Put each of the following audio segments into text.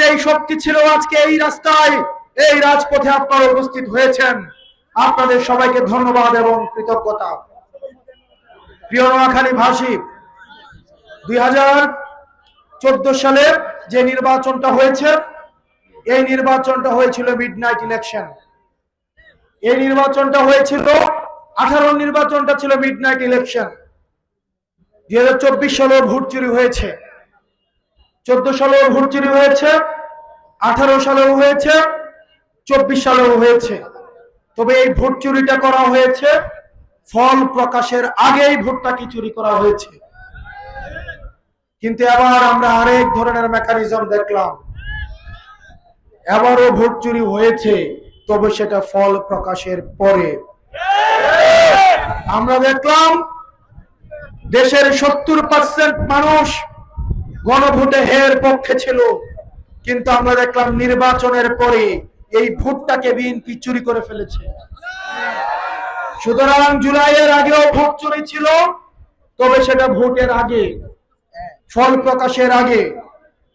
যেই শক্তি ছিল আজকে এই রাস্তায় এই রাজপথে আপনারা উপস্থিত হয়েছেন, আপনাদের সবাইকে ধন্যবাদ এবং কৃতজ্ঞতা। প্রিয় নোয়াখালী ভাষী, 2014 সালে যে নির্বাচনটা হয়েছে, এই নির্বাচনটা হয়েছিল মিডনাইট ইলেকশন। এই নির্বাচনটা হয়েছিল 18 নির্বাচনটা ছিল মিডনাইট ইলেকশন। 2024 সালেও ভোট চুরি হয়েছে, 14 সালেও ভোট চুরি হয়েছে, 18 সালেও হয়েছে, 24 সালেও হয়েছে। তবে এই ভোট চুরিটা করা হয়েছে ফল প্রকাশের আগেই ভোটটাকে চুরি করা হয়েছে। কিন্তু এবার আমরা আরেক ধরনের মেকানিজম দেখলাম, এবারও ভোট চুরি হয়েছে, তবে সেটা ফল প্রকাশের পরে। আমরা দেখলাম দেশের 70% মানুষ গণভোটে হের পক্ষে ছিল, কিন্তু আমরা দেখলাম নির্বাচনের পরে এই ভোটটাকে বিএনপি চুরি করে ফেলেছে। সুতরাং জুলাইয়ের আগেও ভোট চুরি ছিল, তবে সেটা ভোটের আগে, ফল প্রকাশের আগে।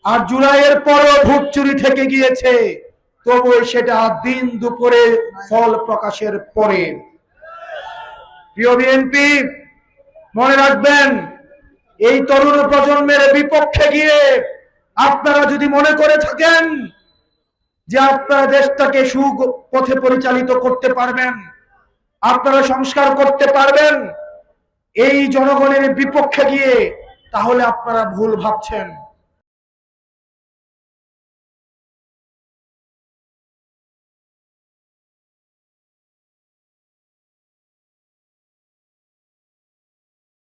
আর জুলাইয়ের পরেও ভোট চুরি থেকে গিয়েছে, তবু সেটা দিন দুপুরে ফল প্রকাশের পরে। প্রিয় বিএনপি, মনে রাখবেন, এই তরুণ প্রজন্মের বিপক্ষে গিয়ে আপনারা যদি মনে করে থাকেন যে আপনারা দেশটাকে সুপথে পরিচালিত করতে পারবেন, আপনারা সংস্কার করতে পারবেন এই জনগণের বিপক্ষে গিয়ে, তাহলে আপনারা ভুল ভাবছেন।